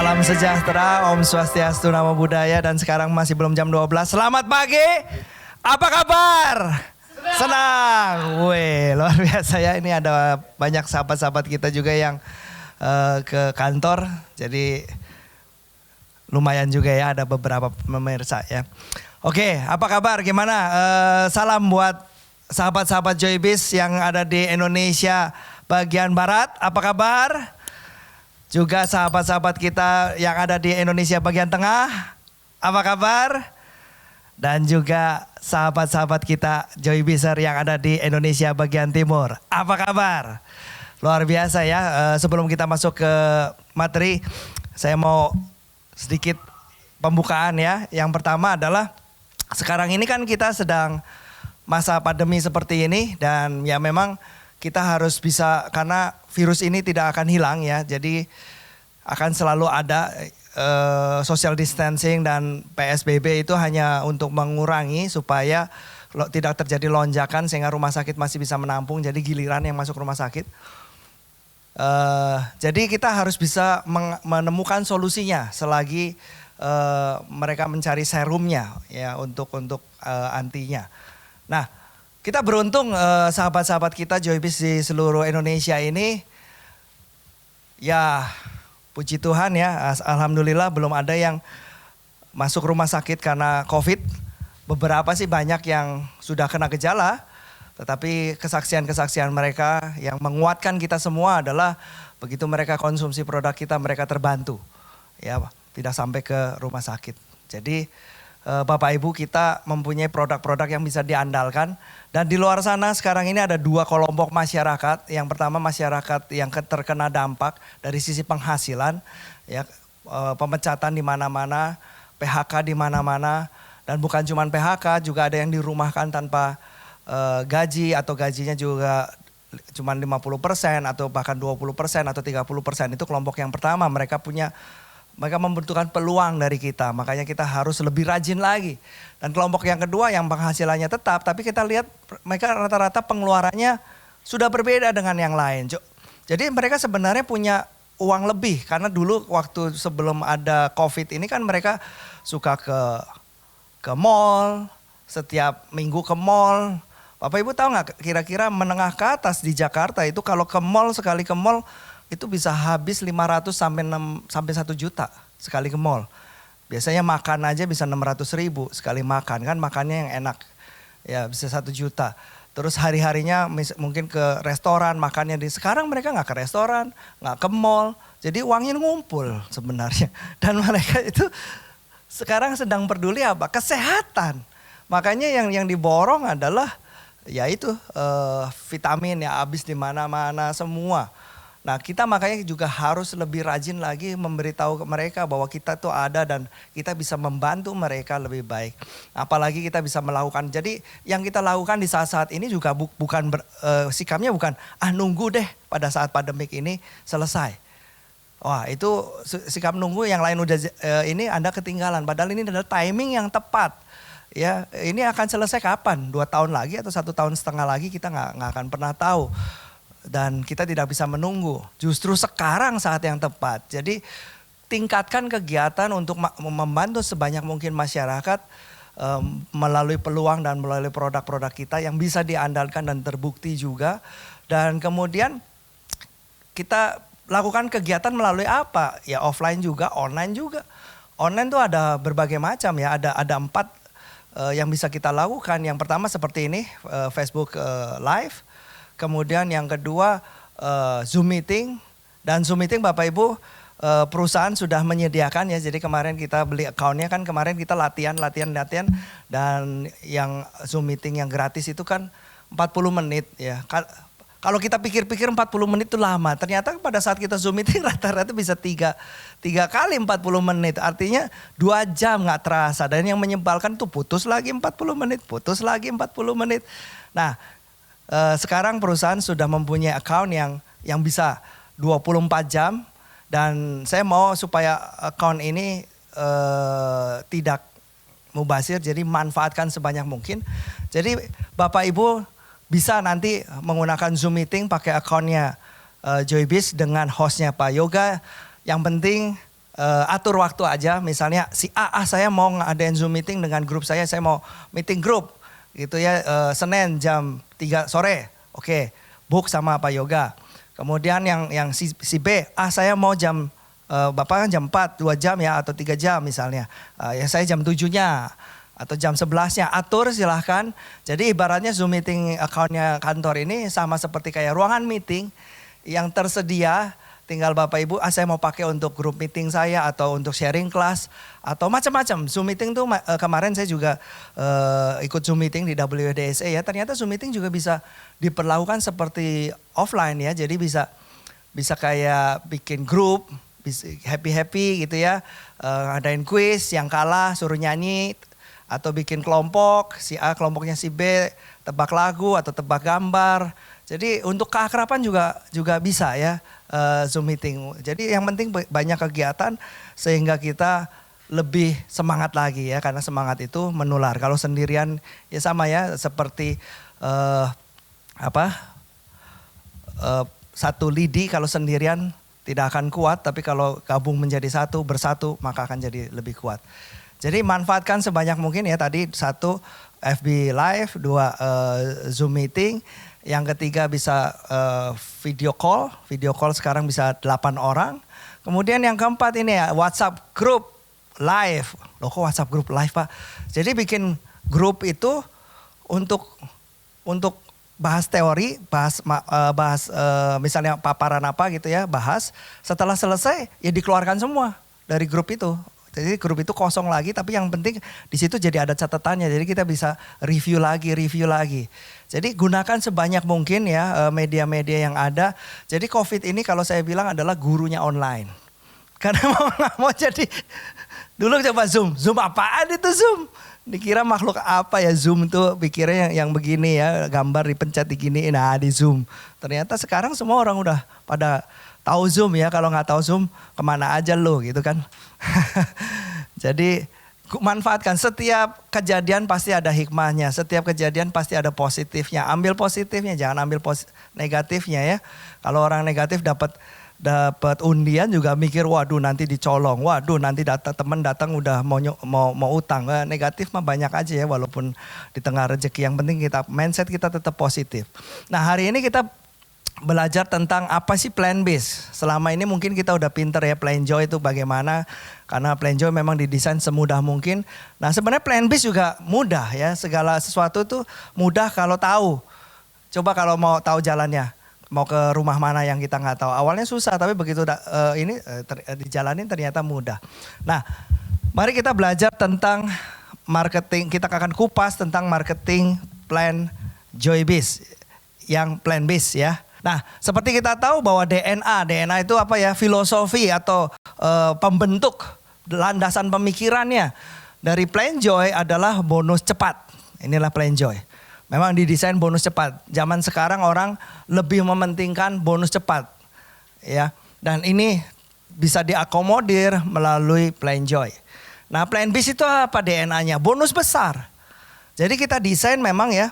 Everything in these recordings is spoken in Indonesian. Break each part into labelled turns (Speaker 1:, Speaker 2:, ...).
Speaker 1: Salam sejahtera, Om Swastiastu, Namo Buddhaya, dan sekarang masih belum jam 12. Selamat pagi, apa kabar? Senang. Wih, luar biasa ya, ini ada banyak sahabat-sahabat kita juga yang ke kantor. Jadi lumayan juga ya, ada beberapa pemirsa ya. Oke, apa kabar, gimana? Salam buat sahabat-sahabat Joybis yang ada di Indonesia bagian Barat, apa kabar? Juga sahabat-sahabat kita yang ada di Indonesia bagian tengah, apa kabar? Dan juga sahabat-sahabat kita Joybiser yang ada di Indonesia bagian timur, apa kabar? Luar biasa ya, sebelum kita masuk ke materi, saya mau sedikit pembukaan ya. Yang pertama adalah sekarang ini kan kita sedang masa pandemi seperti ini dan ya memang kita harus bisa, karena virus ini tidak akan hilang ya, jadi akan selalu ada social distancing dan PSBB itu hanya untuk mengurangi supaya tidak terjadi lonjakan sehingga rumah sakit masih bisa menampung, jadi giliran yang masuk rumah sakit. Jadi kita harus bisa menemukan solusinya selagi mereka mencari serumnya ya untuk antinya. Nah, kita beruntung sahabat-sahabat kita Joybis di seluruh Indonesia ini, ya puji Tuhan ya, alhamdulillah belum ada yang masuk rumah sakit karena COVID. Beberapa sih banyak yang sudah kena gejala, tetapi kesaksian-kesaksian mereka yang menguatkan kita semua adalah begitu mereka konsumsi produk kita, mereka terbantu, ya tidak sampai ke rumah sakit. Jadi Bapak Ibu, kita mempunyai produk-produk yang bisa diandalkan. Dan di luar sana sekarang ini ada dua kelompok masyarakat. Yang pertama masyarakat yang terkena dampak dari sisi penghasilan, ya, pemecatan di mana-mana, PHK di mana-mana. Dan bukan cuma PHK, juga ada yang dirumahkan tanpa gaji atau gajinya juga cuma 50% atau bahkan 20% atau 30%. Itu kelompok yang pertama, mereka membutuhkan peluang dari kita, makanya kita harus lebih rajin lagi. Dan kelompok yang kedua yang penghasilannya tetap, tapi kita lihat mereka rata-rata pengeluarannya sudah berbeda dengan yang lain. Jadi mereka sebenarnya punya uang lebih, karena dulu waktu sebelum ada COVID ini kan mereka suka ke mall, setiap minggu ke mall. Bapak Ibu tahu nggak kira-kira menengah ke atas di Jakarta itu kalau ke mall, sekali ke mall itu bisa habis 500 sampai 1 juta sekali ke mall. Biasanya makan aja bisa 600.000 sekali makan, kan makannya yang enak. Ya bisa 1 juta. Terus hari-harinya mungkin ke restoran makannya sekarang mereka nggak ke restoran, nggak ke mall. Jadi uangnya ngumpul sebenarnya. Dan mereka itu sekarang sedang peduli apa? Kesehatan. Makanya yang diborong adalah yaitu vitamin ya, habis di mana-mana semua. Nah, kita makanya juga harus lebih rajin lagi memberitahu ke mereka bahwa kita tuh ada dan kita bisa membantu mereka lebih baik. Apalagi kita bisa melakukan. Jadi yang kita lakukan di saat-saat ini juga sikapnya bukan nunggu deh pada saat pandemik ini selesai. Wah, itu sikap nunggu, yang lain udah ini Anda ketinggalan. Padahal ini adalah timing yang tepat. Ya, ini akan selesai kapan? 2 tahun lagi atau 1,5 tahun lagi, kita nggak akan pernah tahu. Dan kita tidak bisa menunggu, justru sekarang saat yang tepat. Jadi tingkatkan kegiatan untuk membantu sebanyak mungkin masyarakat melalui peluang dan melalui produk-produk kita yang bisa diandalkan dan terbukti juga. Dan kemudian kita lakukan kegiatan melalui apa? Ya offline juga, online juga. Online tuh ada berbagai macam ya, ada 4 yang bisa kita lakukan. Yang pertama seperti ini, Facebook Live. Kemudian yang kedua Zoom meeting, dan Zoom meeting Bapak Ibu perusahaan sudah menyediakan ya. Jadi kemarin kita beli accountnya kan, kemarin kita latihan dan yang Zoom meeting yang gratis itu kan 40 menit ya. Kalau kita pikir-pikir 40 menit itu lama, ternyata pada saat kita Zoom meeting rata-rata bisa 3 kali 40 menit. Artinya 2 jam nggak terasa, dan yang menyebalkan tuh putus lagi 40 menit, putus lagi 40 menit. Nah, sekarang perusahaan sudah mempunyai account yang bisa 24 jam, dan saya mau supaya account ini tidak mubazir, jadi manfaatkan sebanyak mungkin. Jadi Bapak Ibu bisa nanti menggunakan Zoom meeting pakai accountnya Joybis dengan hostnya Pak Yoga. Yang penting atur waktu aja, misalnya si saya mau ngadain Zoom meeting dengan grup saya mau meeting grup gitu ya, Senin jam 3 sore, oke, book sama Pak Yoga. Kemudian yang si B, saya mau jam, Bapak kan jam 4, 2 jam ya atau 3 jam misalnya, ya saya jam 7-nya atau jam 11-nya, atur silahkan. Jadi ibaratnya Zoom meeting account-nya kantor ini sama seperti kayak ruangan meeting yang tersedia. Tinggal Bapak Ibu, saya mau pakai untuk grup meeting saya atau untuk sharing kelas atau macam-macam. Zoom meeting tuh kemarin saya juga ikut Zoom meeting di WDSA ya. Ternyata Zoom meeting juga bisa diperlakukan seperti offline ya. Jadi bisa kayak bikin grup, happy-happy gitu ya. Ngadain quiz, yang kalah suruh nyanyi atau bikin kelompok, si A kelompoknya si B tebak lagu atau tebak gambar. Jadi untuk keakraban juga bisa ya. Zoom meeting. Jadi yang penting banyak kegiatan sehingga kita lebih semangat lagi ya, karena semangat itu menular. Kalau sendirian ya sama ya, seperti satu lidi kalau sendirian tidak akan kuat, tapi kalau gabung menjadi bersatu maka akan jadi lebih kuat. Jadi manfaatkan sebanyak mungkin ya, tadi 1 FB Live, 2 Zoom meeting. Yang ketiga bisa video call sekarang bisa 8 orang. Kemudian yang keempat ini ya, WhatsApp group live. Loh kok WhatsApp group live Pak? Jadi bikin grup itu untuk bahas teori, bahas misalnya paparan apa gitu ya, bahas. Setelah selesai ya dikeluarkan semua dari grup itu. Jadi grup itu kosong lagi, tapi yang penting di situ jadi ada catatannya. Jadi kita bisa review lagi. Jadi gunakan sebanyak mungkin ya media-media yang ada. Jadi COVID ini kalau saya bilang adalah gurunya online. Karena mau nggak mau jadi, dulu coba Zoom apaan itu Zoom? Dikira makhluk apa ya Zoom tuh, pikirnya yang begini ya, gambar dipencet diginiin, nah di Zoom. Ternyata sekarang semua orang udah pada tahu Zoom ya, kalau nggak tahu Zoom kemana aja lo gitu kan. Jadi manfaatkan, setiap kejadian pasti ada hikmahnya, setiap kejadian pasti ada positifnya. Ambil positifnya, jangan ambil negatifnya ya. Kalau orang negatif dapat undian juga mikir, waduh nanti dicolong, waduh nanti teman datang udah mau utang. Negatif mah banyak aja ya, walaupun di tengah rezeki. Yang penting mindset kita tetap positif. Nah hari ini kita belajar tentang apa sih plan base. Selama ini mungkin kita udah pinter ya plan joy itu bagaimana. Karena plan joy memang didesain semudah mungkin. Nah sebenarnya plan base juga mudah ya. Segala sesuatu itu mudah kalau tahu. Coba kalau mau tahu jalannya. Mau ke rumah mana yang kita nggak tahu. Awalnya susah tapi begitu dijalanin ternyata mudah. Nah mari kita belajar tentang marketing. Kita akan kupas tentang marketing plan joy base. Yang plan base ya. Nah, seperti kita tahu bahwa DNA itu apa ya, filosofi atau pembentuk landasan pemikirannya dari plan joy adalah bonus cepat. Inilah plan joy. Memang didesain bonus cepat. Zaman sekarang orang lebih mementingkan bonus cepat. Ya. Dan ini bisa diakomodir melalui plan joy. Nah, plan bis itu apa DNA-nya? Bonus besar. Jadi kita desain memang ya,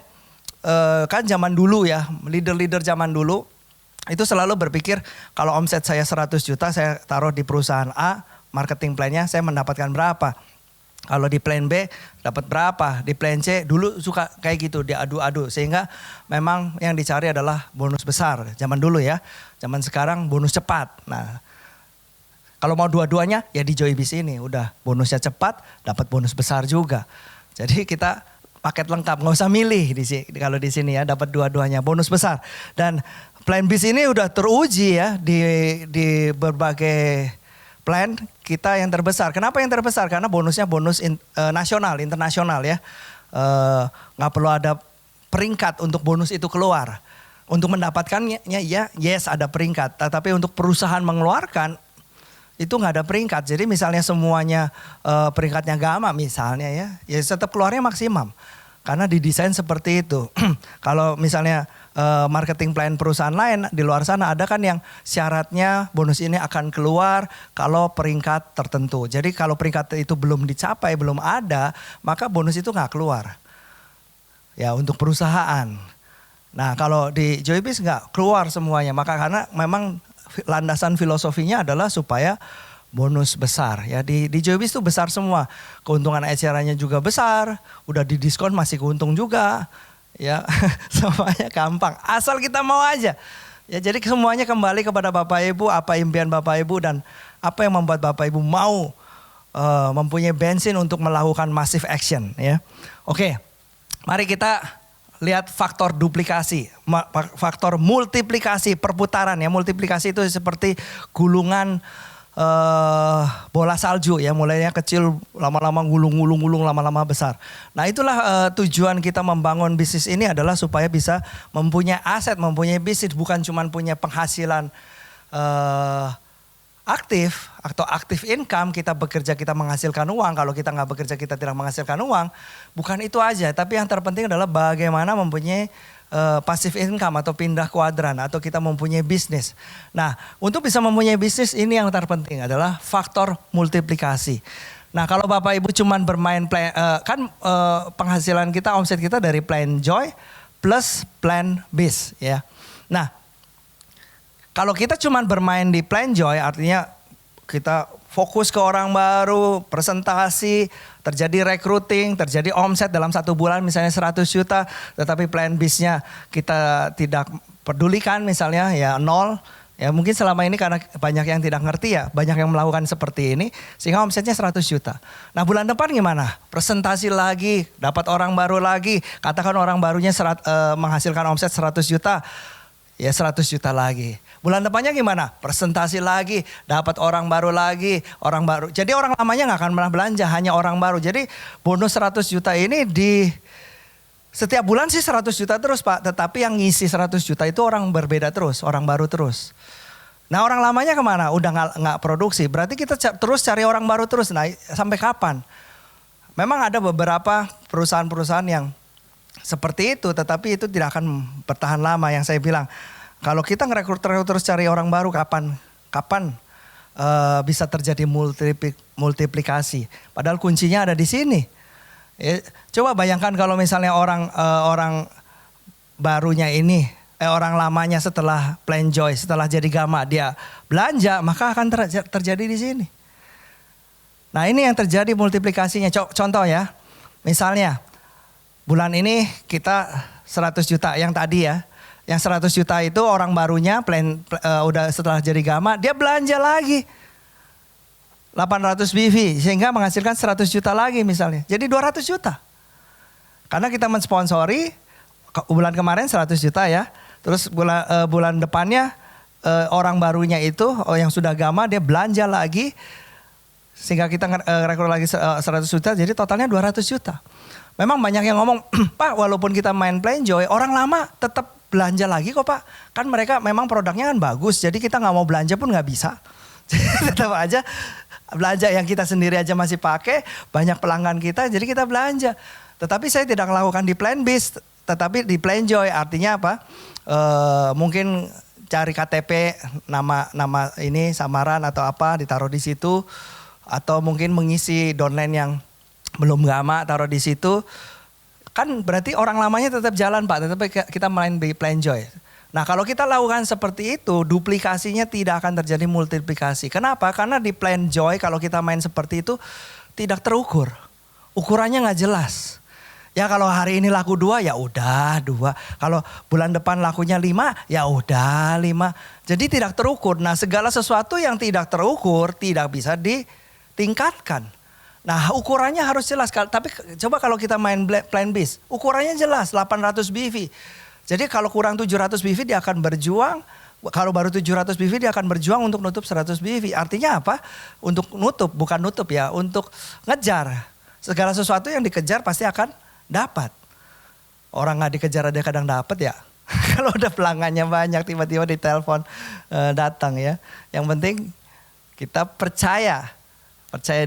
Speaker 1: kan zaman dulu ya, leader-leader zaman dulu itu selalu berpikir kalau omset saya 100 juta saya taruh di perusahaan A, marketing plan-nya saya mendapatkan berapa. Kalau di plan B dapat berapa, di plan C dulu suka kayak gitu diadu-adu. Sehingga memang yang dicari adalah bonus besar zaman dulu ya. Zaman sekarang bonus cepat. Nah kalau mau dua-duanya ya di Joybis ini udah bonusnya cepat dapat bonus besar juga. Jadi kita paket lengkap, nggak usah milih kalau di sini ya, dapat dua-duanya bonus besar. Dan plan bis ini udah teruji ya di berbagai plan kita yang terbesar. Kenapa yang terbesar? Karena bonusnya bonus nasional, internasional ya. Nggak perlu ada peringkat untuk bonus itu keluar. Untuk mendapatkannya ya yes ada peringkat, tetapi untuk perusahaan mengeluarkan itu nggak ada peringkat. Jadi misalnya semuanya peringkatnya Gamma misalnya ya tetap keluarnya maksimum. Karena didesain seperti itu. Kalau misalnya marketing plan perusahaan lain di luar sana ada kan yang syaratnya bonus ini akan keluar kalau peringkat tertentu. Jadi kalau peringkat itu belum dicapai, belum ada, maka bonus itu nggak keluar. Ya untuk perusahaan. Nah kalau di Joybis nggak keluar semuanya. Maka karena memang landasan filosofinya adalah supaya bonus besar ya. Di Joybis tuh besar semua. Keuntungan ecerannya juga besar, udah didiskon masih keuntung juga. Ya, semuanya gampang. Asal kita mau aja. Ya, jadi semuanya kembali kepada Bapak Ibu, apa impian Bapak Ibu dan apa yang membuat Bapak Ibu mau mempunyai bensin untuk melakukan massive action ya. Oke. Mari kita lihat faktor duplikasi, faktor multiplikasi, perputaran ya. Multiplikasi itu seperti gulungan bola salju ya, mulainya kecil lama-lama gulung lama-lama besar. Nah itulah tujuan kita membangun bisnis ini adalah supaya bisa mempunyai aset, mempunyai bisnis, bukan cuma punya penghasilan aktif atau aktif income, kita bekerja kita menghasilkan uang, kalau kita nggak bekerja kita tidak menghasilkan uang, bukan itu aja. Tapi yang terpenting adalah bagaimana mempunyai passive income atau pindah kuadran atau kita mempunyai bisnis. Nah, untuk bisa mempunyai bisnis ini yang terpenting adalah faktor multiplikasi. Nah, kalau Bapak Ibu cuman bermain penghasilan kita, omset kita dari plan joy plus plan biz ya. Nah, kalau kita cuman bermain di plan joy artinya kita fokus ke orang baru, presentasi, terjadi recruiting, terjadi omset dalam 1 bulan misalnya 100 juta. Tetapi plan bisnya kita tidak pedulikan misalnya ya 0. Ya mungkin selama ini karena banyak yang tidak ngerti ya, banyak yang melakukan seperti ini sehingga omsetnya 100 juta. Nah bulan depan gimana? Presentasi lagi, dapat orang baru lagi. Katakan orang barunya menghasilkan omset 100 juta. Ya 100 juta lagi. Bulan depannya gimana? Presentasi lagi, dapat orang baru lagi, orang baru. Jadi orang lamanya nggak akan pernah belanja, hanya orang baru. Jadi bonus 100 juta ini di setiap bulan sih 100 juta terus Pak. Tetapi yang ngisi 100 juta itu orang berbeda terus, orang baru terus. Nah orang lamanya kemana? Udah nggak produksi. Berarti kita terus cari orang baru terus. Nah sampai kapan? Memang ada beberapa perusahaan-perusahaan yang seperti itu, tetapi itu tidak akan bertahan lama. Yang saya bilang, kalau kita ngerekrut terus cari orang baru, kapan bisa terjadi multiplikasi? Padahal kuncinya ada di sini. Ya, coba bayangkan kalau misalnya orang barunya ini, orang lamanya setelah plan joy, setelah jadi Gama dia belanja, maka akan terjadi di sini. Nah ini yang terjadi multiplikasinya. Contoh ya, misalnya bulan ini kita 100 juta yang tadi ya. Yang 100 juta itu orang barunya udah setelah jadi Gama dia belanja lagi 800 BV sehingga menghasilkan 100 juta lagi misalnya. Jadi 200 juta. Karena kita mensponsori bulan kemarin 100 juta ya. Terus bulan depannya orang barunya itu yang sudah Gama dia belanja lagi sehingga kita rekrut lagi 100 juta jadi totalnya 200 juta. Memang banyak yang ngomong, Pak walaupun kita main plan joy, orang lama tetap belanja lagi kok Pak. Kan mereka memang produknya kan bagus, jadi kita gak mau belanja pun gak bisa. Tetap aja belanja yang kita sendiri aja masih pakai, banyak pelanggan kita jadi kita belanja. Tetapi saya tidak melakukan di plan biz, tetapi di plan joy. Artinya apa? Mungkin cari KTP, nama ini samaran atau apa ditaruh di situ. Atau mungkin mengisi downline yang belum Gama taruh di situ, kan berarti orang lamanya tetap jalan Pak, tetapi kita main di plan joy. Nah kalau kita lakukan seperti itu, duplikasinya tidak akan terjadi multiplikasi. Kenapa? Karena di plan joy kalau kita main seperti itu tidak terukur, ukurannya nggak jelas. Ya kalau hari ini laku 2 ya udah 2, kalau bulan depan lakunya 5 ya udah 5. Jadi tidak terukur. Nah segala sesuatu yang tidak terukur tidak bisa ditingkatkan. Nah ukurannya harus jelas, tapi coba kalau kita main plan biz, ukurannya jelas 800 BV. Jadi kalau kurang 700 BV dia akan berjuang, kalau baru 700 BV dia akan berjuang untuk nutup 100 BV. Artinya apa? Untuk nutup, bukan nutup ya, untuk ngejar. Segala sesuatu yang dikejar pasti akan dapat. Orang gak dikejar ada kadang dapat ya. Kalau udah pelanggannya banyak tiba-tiba ditelepon datang ya. Yang penting kita percaya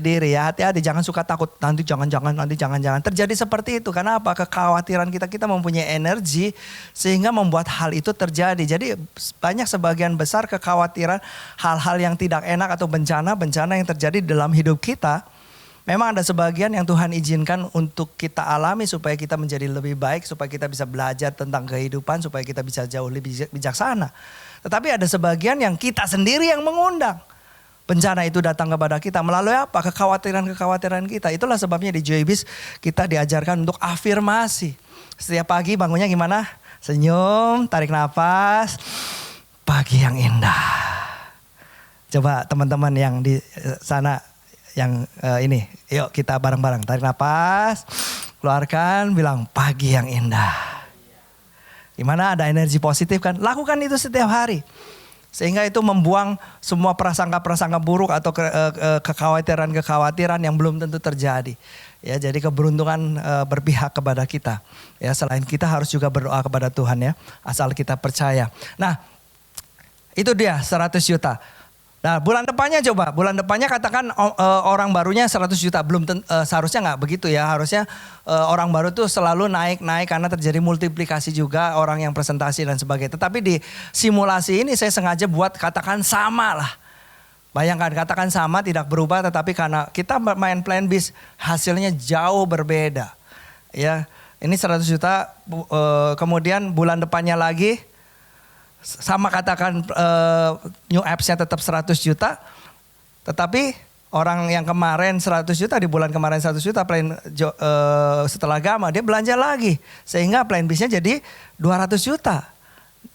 Speaker 1: diri ya, hati-hati jangan suka takut nanti jangan. Terjadi seperti itu karena apa? Kekhawatiran kita mempunyai energi sehingga membuat hal itu terjadi. Jadi banyak sebagian besar kekhawatiran hal-hal yang tidak enak atau bencana yang terjadi dalam hidup kita. Memang ada sebagian yang Tuhan izinkan untuk kita alami supaya kita menjadi lebih baik, supaya kita bisa belajar tentang kehidupan, supaya kita bisa jauh lebih bijaksana. Tetapi ada sebagian yang kita sendiri yang mengundang. bencana itu datang kepada kita melalui apa? Kekhawatiran-kekhawatiran kita. Itulah sebabnya di Joybis kita diajarkan untuk afirmasi. Setiap pagi bangunnya gimana? Senyum, tarik nafas. Pagi yang indah. Coba teman-teman yang di sana yang ini, yuk kita bareng-bareng. Tarik nafas, keluarkan, bilang pagi yang indah. Gimana, ada energi positif kan? Lakukan itu setiap hari. Sehingga itu membuang semua prasangka-prasangka buruk atau kekhawatiran-kekhawatiran yang belum tentu terjadi. Ya, jadi keberuntungan berpihak kepada kita. Ya, selain kita harus juga berdoa kepada Tuhan ya, asal kita percaya. Nah, itu dia 100 juta. Nah, bulan depannya coba, bulan depannya katakan orang barunya 100 juta, belum seharusnya nggak begitu ya, harusnya orang baru tuh selalu naik karena terjadi multiplikasi juga orang yang presentasi dan sebagainya. Tetapi di simulasi ini saya sengaja buat katakan sama lah. Bayangkan katakan sama tidak berubah, tetapi karena kita main plan bis hasilnya jauh berbeda. Ya, ini 100 juta, kemudian bulan depannya lagi. Sama katakan new apps-nya tetap 100 juta. Tetapi orang yang kemarin 100 juta di bulan kemarin 100 juta plan setelah Gamma dia belanja lagi. Sehingga plan bisnya jadi 200 juta.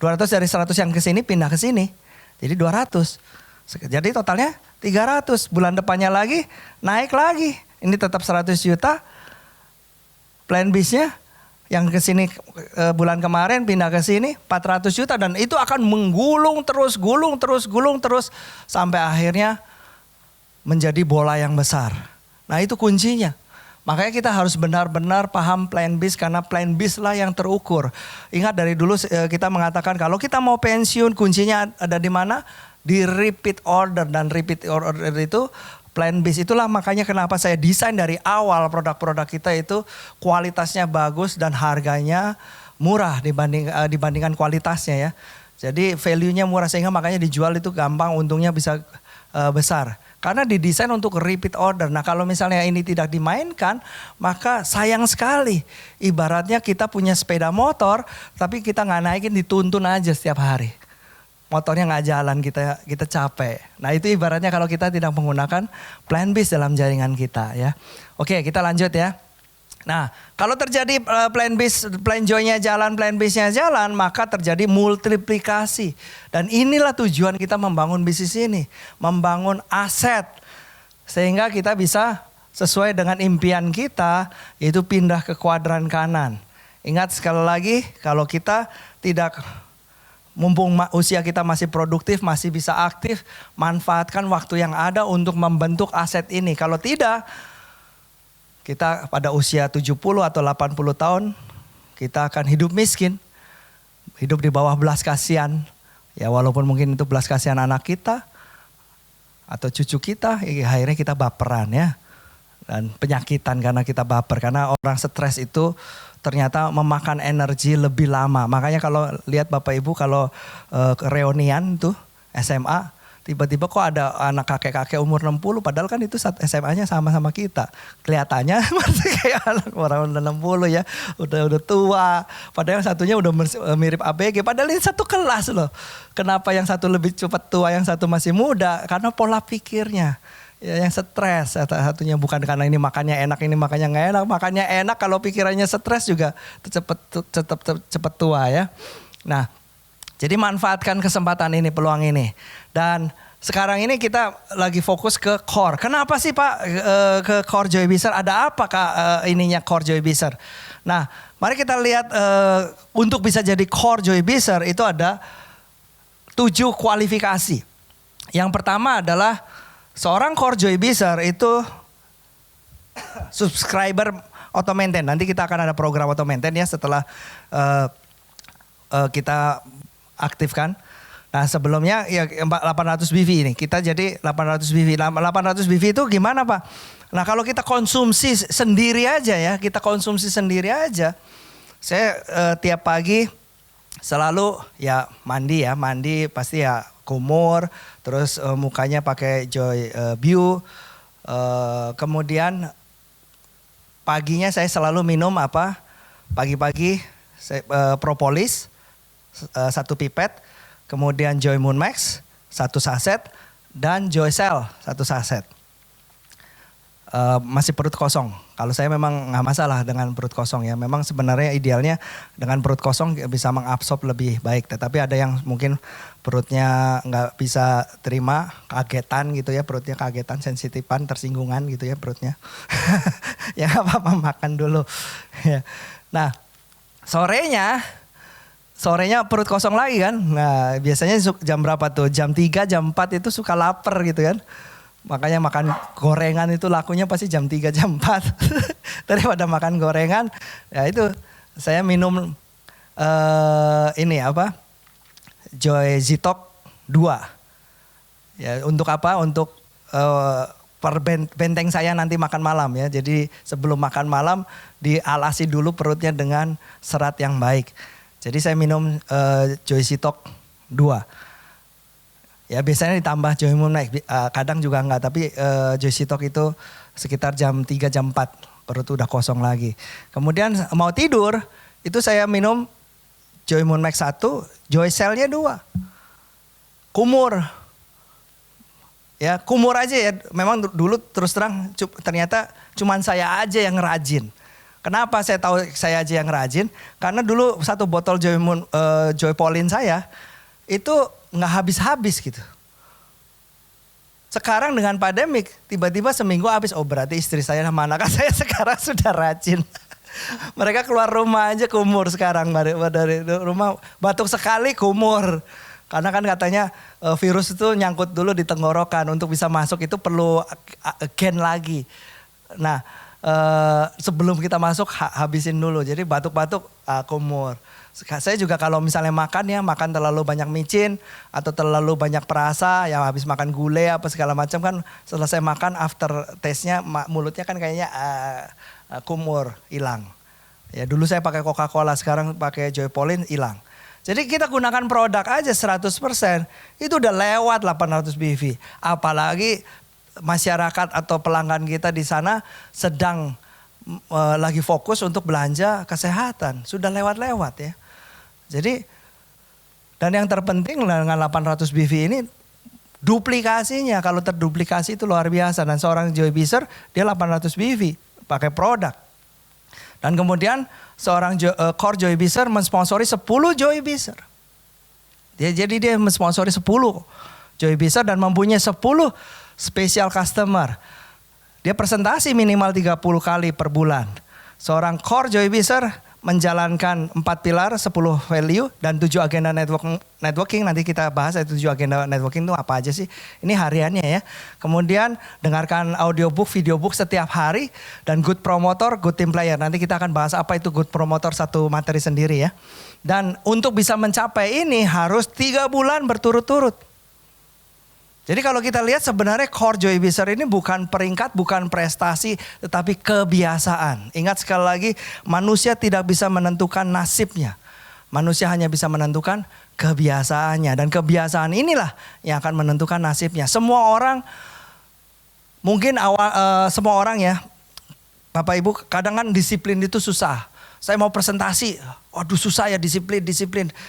Speaker 1: 200 dari 100 yang ke sini pindah ke sini. Jadi 200. Jadi totalnya 300. Bulan depannya lagi naik lagi. Ini tetap 100 juta. Plan bisnya yang ke sini bulan kemarin pindah ke sini 400 juta dan itu akan menggulung terus sampai akhirnya menjadi bola yang besar. Nah, itu kuncinya. Makanya kita harus benar-benar paham plan bis karena plan bis lah yang terukur. Ingat dari dulu kita mengatakan kalau kita mau pensiun kuncinya ada di mana? Di repeat order, dan repeat order itu plan bis. Itulah makanya kenapa saya desain dari awal produk-produk kita itu kualitasnya bagus dan harganya murah dibandingkan kualitasnya ya. Jadi value-nya murah sehingga makanya dijual itu gampang, untungnya bisa besar. Karena didesain untuk repeat order. Nah, kalau misalnya ini tidak dimainkan, maka sayang sekali. Ibaratnya kita punya sepeda motor tapi kita nggak naikin, dituntun aja setiap hari. Motornya nggak jalan, kita capek. Nah, itu ibaratnya kalau kita tidak menggunakan plan bis dalam jaringan kita ya. Oke, kita lanjut ya. Nah, kalau terjadi plan bis, plan joy-nya jalan, plan bisnya jalan, maka terjadi multiplikasi. Dan inilah tujuan kita membangun bisnis ini, membangun aset sehingga kita bisa sesuai dengan impian kita, yaitu pindah ke kuadran kanan. Ingat sekali lagi, kalau kita tidak, mumpung usia kita masih produktif, masih bisa aktif, manfaatkan waktu yang ada untuk membentuk aset ini. Kalau tidak, kita pada usia 70 atau 80 tahun, kita akan hidup miskin. Hidup di bawah belas kasihan. Ya, walaupun mungkin itu belas kasihan anak kita atau cucu kita, akhirnya kita baperan ya. Dan penyakitan karena kita baper. Karena orang stres itu ternyata memakan energi lebih lama. Makanya kalau lihat Bapak Ibu kalau reunian tuh SMA, tiba-tiba kok ada anak kakek-kakek umur 60, padahal kan itu SMA-nya sama-sama kita. Kelihatannya masih kayak anak orang udah 60 ya, udah tua. Padahal yang satunya udah mirip ABG, padahal ini satu kelas loh. Kenapa yang satu lebih cepat tua, yang satu masih muda? Karena pola pikirnya. Ya, yang stres, satunya bukan karena ini makannya enak, ini makannya nggak enak. Makannya enak kalau pikirannya stres juga cepat tua ya. Nah, jadi manfaatkan kesempatan ini, peluang ini. Dan sekarang ini kita lagi fokus ke core. Kenapa sih Pak ke core Joybizzer? Ada apa Kak ininya core Joybizzer? Nah, mari kita lihat untuk bisa jadi core Joybizzer itu ada 7 kualifikasi. Yang pertama adalah seorang core Joybizzer itu subscriber auto maintain. Nanti kita akan ada program auto maintain ya setelah kita aktifkan. Nah, sebelumnya ya 800 BV ini. Kita jadi 800 BV. 800 BV itu gimana Pak? Nah, kalau kita konsumsi sendiri aja ya. Kita konsumsi sendiri aja. Saya tiap pagi selalu ya mandi pasti ya kumur, terus mukanya pakai Joy View, kemudian paginya saya selalu minum apa? Pagi-pagi propolis 1 pipet, kemudian Joy Moon Max 1 saset, dan Joycell 1 saset. Masih perut kosong. Kalau saya memang nggak masalah dengan perut kosong ya. Memang sebenarnya idealnya dengan perut kosong bisa mengabsorb lebih baik. Tetapi ada yang mungkin perutnya nggak bisa terima, kagetan gitu ya, perutnya kagetan, sensitifan, tersinggungan gitu ya perutnya. Ya nggak apa-apa, makan dulu. Ya. Nah sorenya perut kosong lagi kan. Nah biasanya jam berapa tuh? Jam 3, jam 4 itu suka lapar gitu kan. Makanya makan gorengan itu lakunya pasti jam 3, jam 4. Daripada makan gorengan, ya itu saya minum Joy Zitok 2. Ya untuk apa? Untuk benteng saya nanti makan malam ya. Jadi sebelum makan malam dialasi dulu perutnya dengan serat yang baik. Jadi saya minum Joy Zitok 2. Ya biasanya ditambah Joy Moon Night, kadang juga enggak, tapi Joy Zitok itu sekitar jam 3, jam 4 perut udah kosong lagi. Kemudian mau tidur itu saya minum Joy Moon Max 1, Joycell-nya 2. Kumur. Ya kumur aja ya, memang dulu terus terang ternyata cuman saya aja yang rajin. Kenapa saya tahu saya aja yang rajin? Karena dulu 1 botol Joy Pauline saya itu nggak habis-habis gitu. Sekarang dengan pandemik tiba-tiba seminggu habis. Oh berarti istri saya sama anak saya sekarang sudah rajin. Mereka keluar rumah aja kumur sekarang, dari rumah batuk sekali kumur. Karena kan katanya virus itu nyangkut dulu di tenggorokan, untuk bisa masuk itu perlu gen lagi. Nah sebelum kita masuk habisin dulu, jadi batuk-batuk kumur. Saya juga kalau misalnya makan terlalu banyak micin atau terlalu banyak perasa, ya habis makan gulai apa segala macam kan, selesai makan after taste-nya mulutnya kan kayaknya kumur, hilang. Ya dulu saya pakai Coca-Cola, sekarang pakai Joy Pauline, hilang. Jadi kita gunakan produk aja 100%, itu udah lewat 800 BV. Apalagi masyarakat atau pelanggan kita di sana sedang lagi fokus untuk belanja kesehatan, sudah lewat-lewat ya. Jadi dan yang terpenting dengan 800 BV ini duplikasinya, kalau terduplikasi itu luar biasa. Dan seorang Joy Bizer dia 800 BV pakai produk. Dan kemudian seorang Core Joy Bizer mensponsori 10 Joy Bizer. Jadi dia mensponsori 10 Joy Bizer dan mempunyai 10 special customer. Dia presentasi minimal 30 kali per bulan. Seorang Core Joy Bizer menjalankan 4 pilar, 10 value dan 7 agenda networking. Nanti kita bahas 7 agenda networking itu apa aja sih. Ini hariannya ya. Kemudian dengarkan audiobook, videobook setiap hari. Dan good promoter, good team player. Nanti kita akan bahas apa itu good promoter, satu materi sendiri ya. Dan untuk bisa mencapai ini harus 3 bulan berturut-turut. Jadi kalau kita lihat sebenarnya Core Joy Bizer ini bukan peringkat, bukan prestasi, tetapi kebiasaan. Ingat sekali lagi, manusia tidak bisa menentukan nasibnya. Manusia hanya bisa menentukan kebiasaannya. Dan kebiasaan inilah yang akan menentukan nasibnya. Semua orang, mungkin semua orang ya, Bapak Ibu, kadang kan disiplin itu susah. Saya mau presentasi, waduh susah ya disiplin.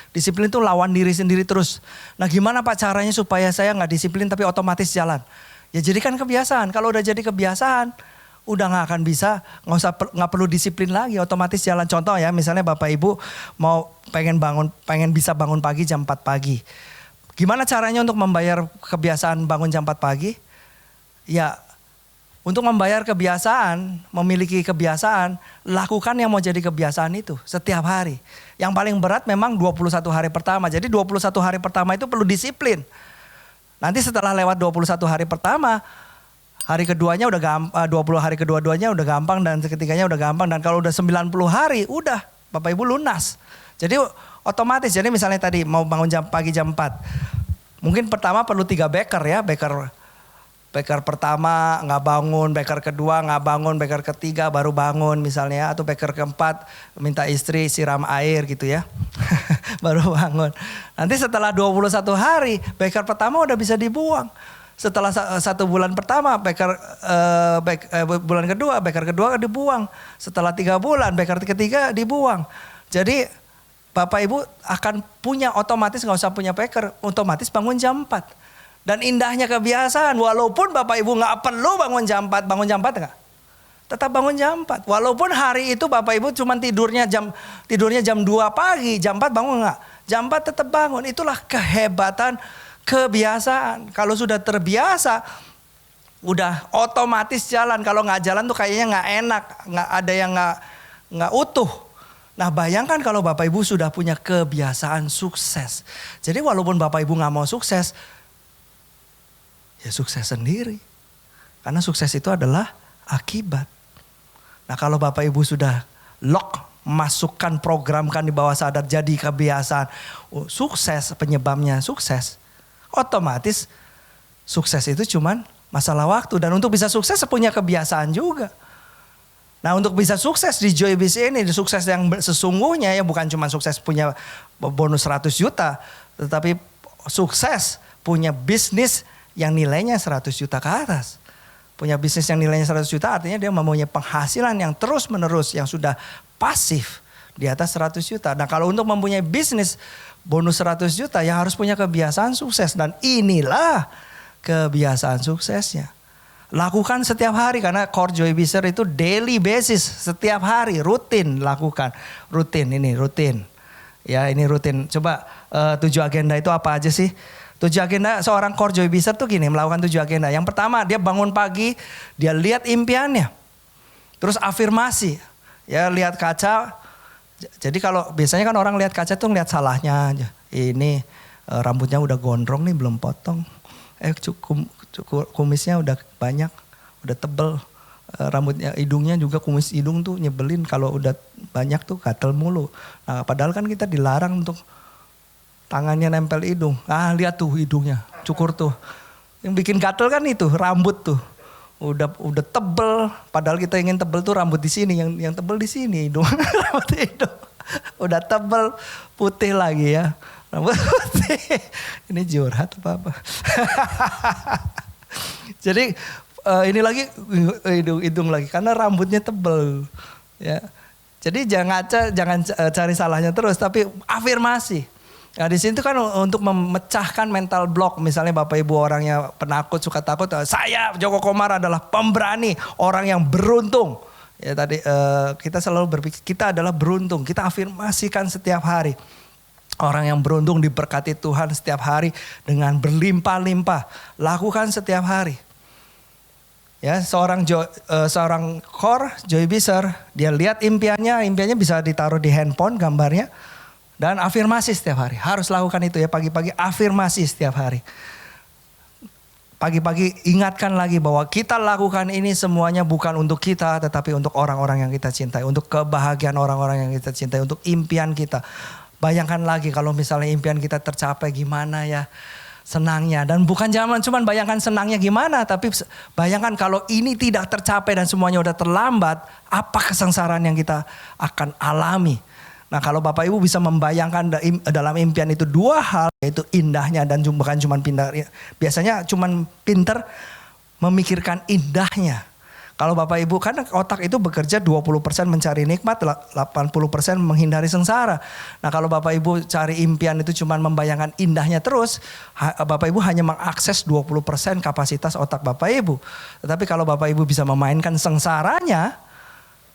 Speaker 1: Disiplin itu lawan diri sendiri terus. Nah gimana Pak caranya supaya saya gak disiplin tapi otomatis jalan? Ya jadikan kebiasaan, kalau udah jadi kebiasaan, udah gak akan bisa, gak perlu disiplin lagi, otomatis jalan. Contoh ya, misalnya Bapak Ibu mau pengen bisa bangun pagi jam 4 pagi. Gimana caranya untuk membayar kebiasaan bangun jam 4 pagi? Ya untuk membayar kebiasaan, memiliki kebiasaan, lakukan yang mau jadi kebiasaan itu setiap hari. Yang paling berat memang 21 hari pertama. Jadi 21 hari pertama itu perlu disiplin. Nanti setelah lewat 21 hari pertama, hari keduanya udah 20 hari kedua-duanya udah gampang dan ketiganya udah gampang. Dan kalau udah 90 hari, udah Bapak Ibu lunas. Jadi otomatis, jadi misalnya tadi mau bangun pagi jam 4. Mungkin pertama perlu 3 beker ya, beker pertama nggak bangun, beker kedua nggak bangun, beker ketiga baru bangun misalnya. Atau beker keempat minta istri siram air gitu ya. Baru bangun. Nanti setelah 21 hari beker pertama udah bisa dibuang. Setelah 1 bulan pertama bulan kedua beker kedua dibuang. Setelah 3 bulan beker ketiga dibuang. Jadi Bapak Ibu akan punya otomatis, nggak usah punya beker, otomatis bangun jam 4. Dan indahnya kebiasaan, walaupun Bapak Ibu nggak perlu bangun jam 4 nggak? Tetap bangun jam 4. Walaupun hari itu Bapak Ibu cuma tidurnya jam 2 pagi, jam 4 bangun nggak? Jam 4 tetap bangun. Itulah kehebatan kebiasaan. Kalau sudah terbiasa, udah otomatis jalan. Kalau nggak jalan tuh kayaknya nggak enak, nggak ada yang nggak utuh. Nah bayangkan kalau Bapak Ibu sudah punya kebiasaan sukses. Jadi walaupun Bapak Ibu nggak mau sukses, ya sukses sendiri. Karena sukses itu adalah akibat. Nah kalau Bapak Ibu sudah lock, masukkan, programkan di bawah sadar jadi kebiasaan. Sukses, penyebabnya sukses. Otomatis sukses itu cuman masalah waktu. Dan untuk bisa sukses punya kebiasaan juga. Nah untuk bisa sukses di Joybis ini, sukses yang sesungguhnya ya bukan cuma sukses punya bonus 100 juta. Tetapi sukses punya bisnis yang nilainya 100 juta ke atas. Punya bisnis yang nilainya 100 juta artinya dia mempunyai penghasilan yang terus menerus yang sudah pasif di atas 100 juta. Nah kalau untuk mempunyai bisnis bonus 100 juta ya harus punya kebiasaan sukses. Dan inilah kebiasaan suksesnya. Lakukan setiap hari karena core Joybizer itu daily basis. Setiap hari rutin lakukan. Rutin. Ya ini rutin. Coba 7 agenda itu apa aja sih? 7 agenda seorang core Joybizer tuh gini, melakukan 7 agenda. Yang pertama dia bangun pagi, dia lihat impiannya. Terus afirmasi. Ya lihat kaca. Jadi kalau biasanya kan orang lihat kaca tuh lihat salahnya aja. Ini rambutnya udah gondrong nih belum potong. Kumisnya udah banyak, udah tebel. Rambutnya, hidungnya juga kumis hidung tuh nyebelin kalau udah banyak tuh gatel mulu. Nah padahal kan kita dilarang untuk tangannya nempel hidung. Ah lihat tuh hidungnya, cukur tuh. Yang bikin gatel kan itu rambut tuh. Udah tebel. Padahal kita ingin tebel tuh rambut di sini, yang tebel di sini hidung. Rambut hidung. Udah tebel, putih lagi ya. Rambut putih. Ini curhat apa? Jadi ini lagi hidung lagi karena rambutnya tebel. Ya. Jadi jangan cari salahnya terus, tapi afirmasi. Nah di sini kan untuk memecahkan mental block. Misalnya Bapak Ibu orangnya penakut, suka takut. Saya Joko Komar adalah pemberani, orang yang beruntung. Ya tadi kita selalu berpikir kita adalah beruntung. Kita afirmasikan setiap hari. Orang yang beruntung diberkati Tuhan setiap hari dengan berlimpah-limpah. Lakukan setiap hari. Ya seorang core Joybizer, dia lihat impiannya bisa ditaruh di handphone gambarnya. Dan afirmasi setiap hari. Harus lakukan itu ya pagi-pagi afirmasi setiap hari. Pagi-pagi ingatkan lagi bahwa kita lakukan ini semuanya bukan untuk kita. Tetapi untuk orang-orang yang kita cintai. Untuk kebahagiaan orang-orang yang kita cintai. Untuk impian kita. Bayangkan lagi kalau misalnya impian kita tercapai gimana ya senangnya. Dan bukan cuma bayangkan senangnya gimana. Tapi bayangkan kalau ini tidak tercapai dan semuanya udah terlambat. Apa kesengsaraan yang kita akan alami. Nah kalau Bapak Ibu bisa membayangkan dalam impian itu 2 hal. Yaitu indahnya dan bukan cuma pintar. Biasanya cuma pintar memikirkan indahnya. Kalau Bapak Ibu kan otak itu bekerja 20% mencari nikmat. 80% menghindari sengsara. Nah kalau Bapak Ibu cari impian itu cuma membayangkan indahnya terus. Bapak Ibu hanya mengakses 20% kapasitas otak Bapak Ibu. Tetapi kalau Bapak Ibu bisa memainkan sengsaranya.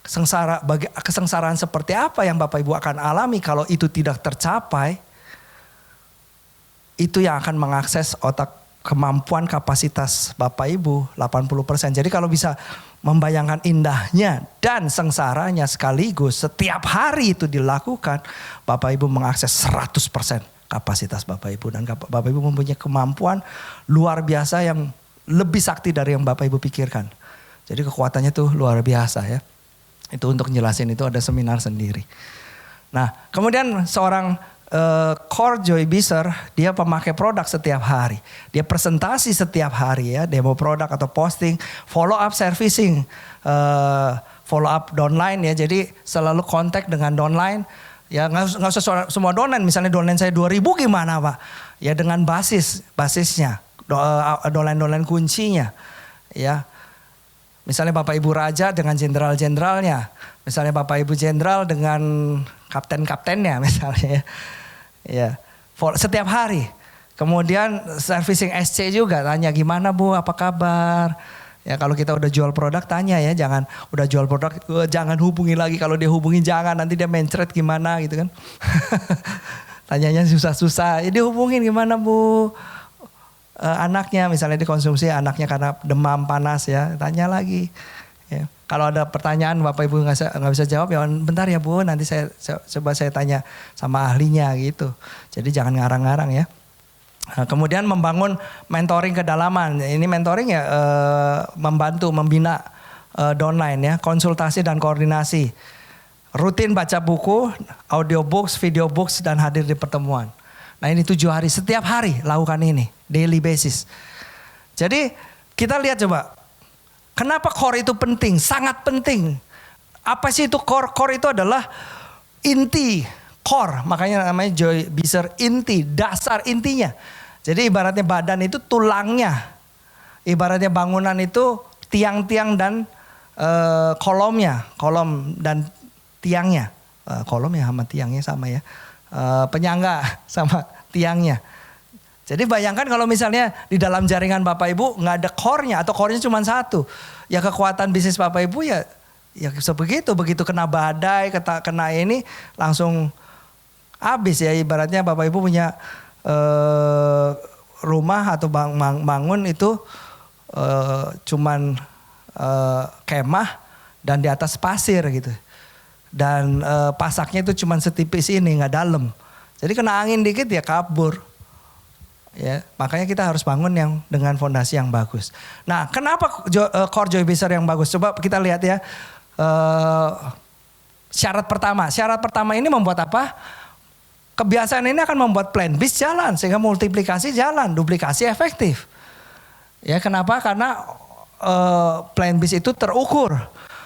Speaker 1: Kesengsaraan seperti apa yang Bapak Ibu akan alami kalau itu tidak tercapai. Itu yang akan mengakses otak kemampuan kapasitas Bapak Ibu 80%. Jadi kalau bisa membayangkan indahnya dan sengsaranya sekaligus setiap hari itu dilakukan. Bapak Ibu mengakses 100% kapasitas Bapak Ibu. Dan Bapak Ibu mempunyai kemampuan luar biasa yang lebih sakti dari yang Bapak Ibu pikirkan. Jadi kekuatannya tuh luar biasa ya. Itu untuk jelasin itu ada seminar sendiri. Nah kemudian seorang core Joybizer dia pemakai produk setiap hari. Dia presentasi setiap hari ya. Demo produk atau posting. Follow up servicing. Follow up downline ya. Jadi selalu kontak dengan downline. Ya nggak usah semua downline. Misalnya downline saya 2000 gimana Pak? Ya dengan basisnya. Downline kuncinya. Ya. Misalnya Bapak Ibu Raja dengan jenderal-jenderalnya. Misalnya Bapak Ibu Jenderal dengan kapten-kaptennya misalnya. Ya. Setiap hari Kemudian servicing SC juga, tanya gimana Bu, apa kabar? Ya kalau kita udah jual produk tanya ya, jangan udah jual produk jangan hubungi lagi, kalau dia hubungi jangan, nanti dia mencret gimana gitu kan. Tanyanya susah-susah, ya dihubungin gimana Bu? Anaknya misalnya dikonsumsi anaknya karena demam panas ya, tanya lagi. Ya. Kalau ada pertanyaan Bapak Ibu nggak bisa jawab ya bentar ya Bu, nanti saya coba saya tanya sama ahlinya gitu. Jadi jangan ngarang-ngarang ya. Nah, kemudian membangun mentoring kedalaman. Ini mentoring ya membantu membina downline ya, konsultasi dan koordinasi. Rutin baca buku, audiobooks, videobooks dan hadir di pertemuan. Nah ini 7 hari, setiap hari lakukan ini, daily basis. Jadi kita lihat coba, kenapa core itu penting, sangat penting. Apa sih itu core? Core itu adalah inti. Core, makanya namanya Joy Biser, inti, dasar intinya. Jadi ibaratnya badan itu tulangnya, ibaratnya bangunan itu tiang-tiang dan kolomnya, kolom dan tiangnya, kolom ya sama tiangnya sama ya, penyangga sama tiangnya. Jadi bayangkan kalau misalnya di dalam jaringan Bapak Ibu nggak ada core-nya atau core-nya cuma satu, ya kekuatan bisnis Bapak Ibu ya begitu kena badai, kena ini langsung habis ya. Ibaratnya Bapak Ibu punya rumah atau bangun itu cuman kemah dan di atas pasir gitu, dan pasaknya itu cuman setipis ini, nggak dalam, jadi kena angin dikit ya kabur ya. Makanya kita harus bangun yang dengan fondasi yang bagus. Nah kenapa core Joy Biser yang bagus? Coba kita lihat ya. Syarat pertama ini membuat apa? Kebiasaan ini akan membuat plan bis jalan, sehingga multiplikasi jalan, duplikasi efektif. Ya kenapa? Karena plan bis itu terukur.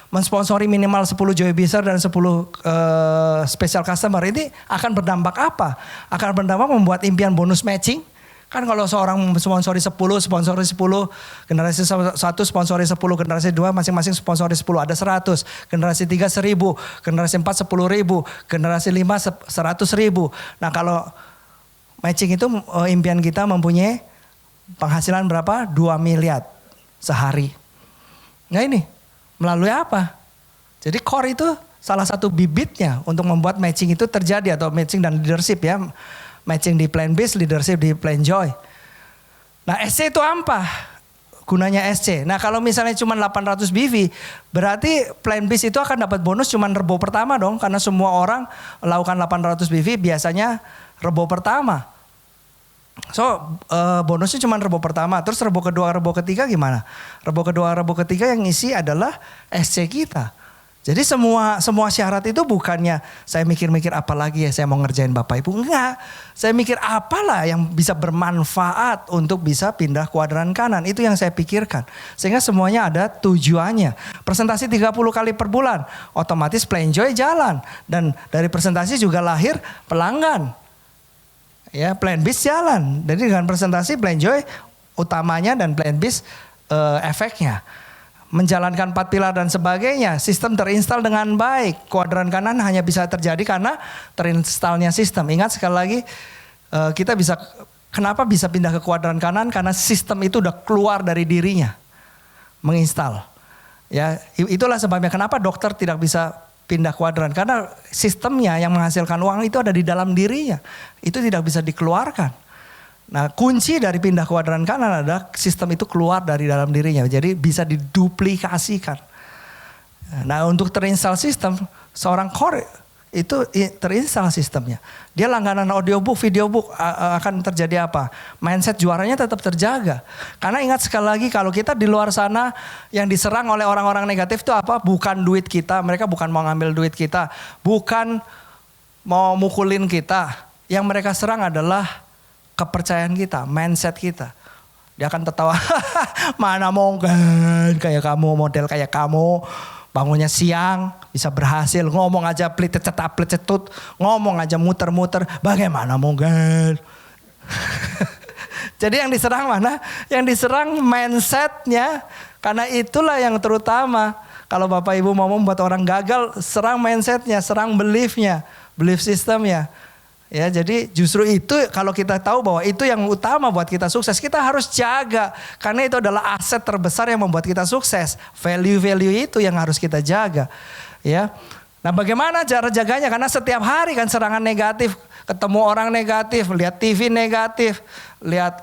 Speaker 1: Mensponsori minimal 10 Joy Biser dan 10 special customer ini akan berdampak apa? Akan berdampak membuat impian bonus matching. Kan kalau seorang sponsori 10, generasi 1 sponsori 10, generasi 2 masing-masing sponsori 10, ada 100, generasi 3 1000, generasi 4 10.000, generasi 5 100.000. Nah kalau matching itu impian kita mempunyai penghasilan berapa? 2 miliar sehari. Nah ini melalui apa? Jadi core itu salah satu bibitnya untuk membuat matching itu terjadi, atau matching dan leadership ya. Matching di plan bis, leadership di plan joy. Nah SC itu apa? Gunanya SC. Nah kalau misalnya cuma 800 BV, berarti plan bis itu akan dapat bonus cuma rebo pertama dong. Karena semua orang lakukan 800 BV biasanya rebo pertama. So bonusnya cuma rebo pertama. Terus rebo kedua, rebo ketiga gimana? Rebo kedua, rebo ketiga yang ngisi adalah SC kita. Jadi semua syarat itu bukannya saya mikir-mikir apa lagi ya saya mau ngerjain Bapak Ibu. Enggak, saya mikir apalah yang bisa bermanfaat untuk bisa pindah kuadran kanan. Itu yang saya pikirkan. Sehingga semuanya ada tujuannya. Presentasi 30 kali per bulan, otomatis Plan Joy jalan. Dan dari presentasi juga lahir pelanggan. Ya, Plan Biz jalan. Jadi dengan presentasi Plan Joy utamanya dan Plan Biz efeknya. Menjalankan 4 pilar dan sebagainya, sistem terinstall dengan baik. Kuadran kanan hanya bisa terjadi karena terinstallnya sistem. Ingat sekali lagi, kenapa bisa pindah ke kuadran kanan? Karena sistem itu udah keluar dari dirinya, menginstal. Ya, itulah sebabnya kenapa dokter tidak bisa pindah kuadran, karena sistemnya yang menghasilkan uang itu ada di dalam dirinya. Itu tidak bisa dikeluarkan. Nah kunci dari pindah kuadran kanan adalah sistem itu keluar dari dalam dirinya. Jadi bisa diduplikasikan. Nah untuk terinstall sistem, seorang core itu terinstall sistemnya. Dia langganan audiobook, videobook, akan terjadi apa? Mindset juaranya tetap terjaga. Karena ingat sekali lagi, kalau kita di luar sana yang diserang oleh orang-orang negatif itu apa? Bukan duit kita, mereka bukan mau ngambil duit kita. Bukan mau mukulin kita. Yang mereka serang adalah kepercayaan kita, mindset kita. Dia akan tertawa, mana mungkin kayak kamu, model kayak kamu, bangunnya siang, bisa berhasil, ngomong aja plecetut, ngomong aja muter-muter, bagaimana mungkin. Jadi yang diserang mana? Yang diserang mindsetnya, karena itulah yang terutama. Kalau Bapak Ibu mau membuat orang gagal, serang mindsetnya, serang beliefnya, belief systemnya. Ya, jadi justru itu kalau kita tahu bahwa itu yang utama buat kita sukses, kita harus jaga. Karena itu adalah aset terbesar yang membuat kita sukses. Value-value itu yang harus kita jaga. Ya. Nah, bagaimana cara jaganya? Karena setiap hari kan serangan negatif, ketemu orang negatif, lihat TV negatif, lihat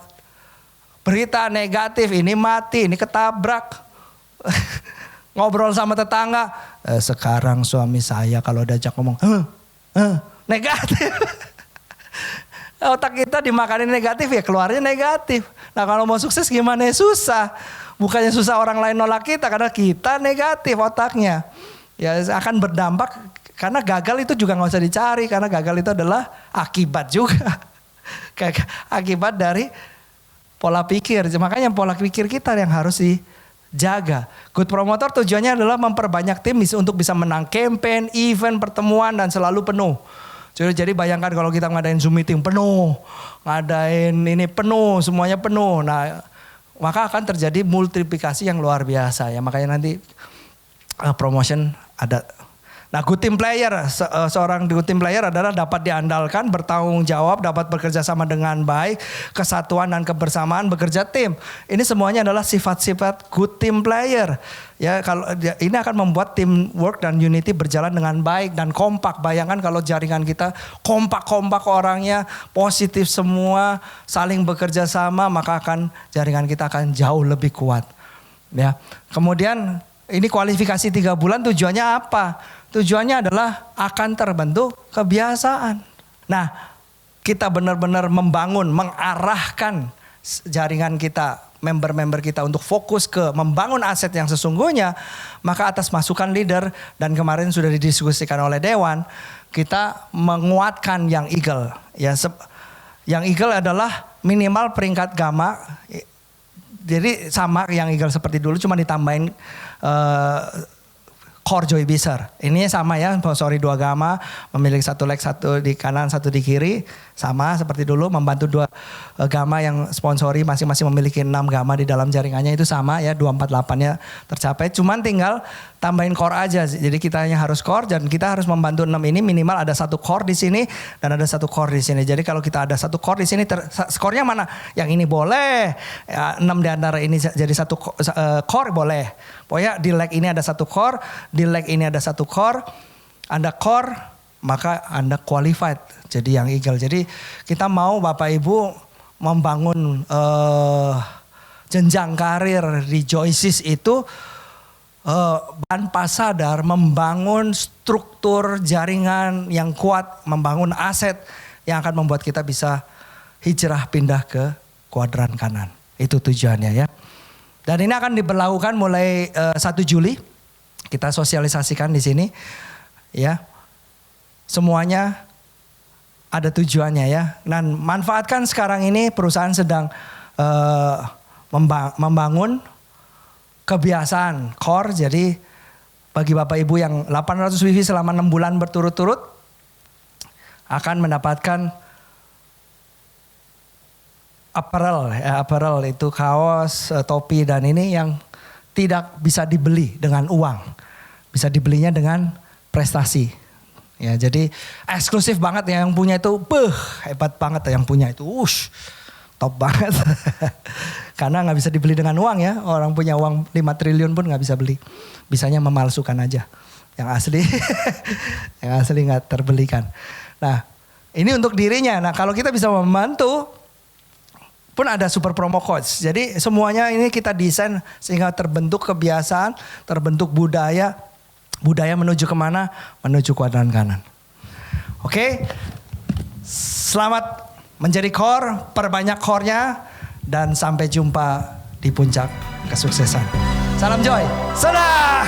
Speaker 1: berita negatif, ini mati, ini ketabrak. Ngobrol sama tetangga, sekarang suami saya kalau diajak ngomong, negatif. Otak kita dimakanin negatif ya keluarnya negatif. Nah kalau mau sukses gimana ya susah. Bukannya susah orang lain nolak kita karena kita negatif otaknya. Ya akan berdampak karena gagal itu juga gak usah dicari. Karena gagal itu adalah akibat juga. Akibat dari pola pikir. Makanya pola pikir kita yang harus dijaga. Good promoter tujuannya adalah memperbanyak tim untuk bisa menang campaign, event, pertemuan dan selalu penuh. Jadi bayangkan kalau kita ngadain Zoom meeting penuh, ngadain ini penuh, semuanya penuh. Nah, maka akan terjadi multiplikasi yang luar biasa ya. Makanya nanti promotion ada. Nah, good team player, seorang good team player adalah dapat diandalkan, bertanggung jawab, dapat bekerja sama dengan baik, kesatuan dan kebersamaan, bekerja tim. Ini semuanya adalah sifat-sifat good team player. Ya, kalau ini akan membuat teamwork dan unity berjalan dengan baik dan kompak. Bayangkan kalau jaringan kita kompak-kompak orangnya, positif semua, saling bekerja sama, maka jaringan kita akan jauh lebih kuat. Ya. Kemudian ini kualifikasi 3 bulan tujuannya apa? Tujuannya adalah akan terbentuk kebiasaan. Nah, kita benar-benar membangun, mengarahkan jaringan kita, member-member kita untuk fokus ke membangun aset yang sesungguhnya. Maka atas masukan leader dan kemarin sudah didiskusikan oleh Dewan, kita menguatkan Young Eagle. Ya, Young Eagle adalah minimal peringkat gamma. Jadi sama Young Eagle seperti dulu, cuma ditambahin core Joy Biser. Ini sama ya, sponsori 2 gamma, memiliki 1 leg, 1 di kanan, 1 di kiri. Sama seperti dulu, membantu 2 gamma yang sponsori masing-masing memiliki 6 gamma di dalam jaringannya, itu sama ya, 248-nya tercapai. Cuman tinggal tambahin core aja. Jadi kita hanya harus core dan kita harus membantu 6 ini minimal ada 1 core di sini dan ada 1 core di sini. Jadi kalau kita ada 1 core di sini, skornya mana? Yang ini boleh, ya, 6 di antara ini jadi 1 core boleh. Pokoknya di leg ini ada 1 core, di leg ini ada 1 core, Anda core, maka Anda qualified jadi Young Eagle. Jadi kita mau Bapak Ibu membangun jenjang karir di Joysis itu tanpa sadar membangun struktur jaringan yang kuat, membangun aset yang akan membuat kita bisa hijrah pindah ke kuadran kanan. Itu tujuannya ya. Dan ini akan diberlakukan mulai 1 Juli. Kita sosialisasikan di sini. Ya. Semuanya ada tujuannya ya. Dan manfaatkan sekarang ini perusahaan sedang membangun kebiasaan core. Jadi bagi Bapak Ibu yang 800 wifi selama 6 bulan berturut-turut akan mendapatkan apparel, ya, apparel itu kaos, topi dan ini yang tidak bisa dibeli dengan uang. Bisa dibelinya dengan prestasi. Ya, jadi eksklusif banget ya, yang punya itu hebat banget yang punya itu. Top banget. Karena nggak bisa dibeli dengan uang ya. Orang punya uang 5 triliun pun nggak bisa beli. Bisanya memalsukan aja. Yang asli yang asli nggak terbelikan. Nah, ini untuk dirinya. Nah, kalau kita bisa membantu pun ada super promo codes. Jadi semuanya ini kita desain sehingga terbentuk kebiasaan, terbentuk budaya. Budaya menuju kemana? Menuju kuadran kanan. Oke. Selamat menjadi core, perbanyak core-nya. Dan sampai jumpa di puncak kesuksesan. Salam Joy. Sudah.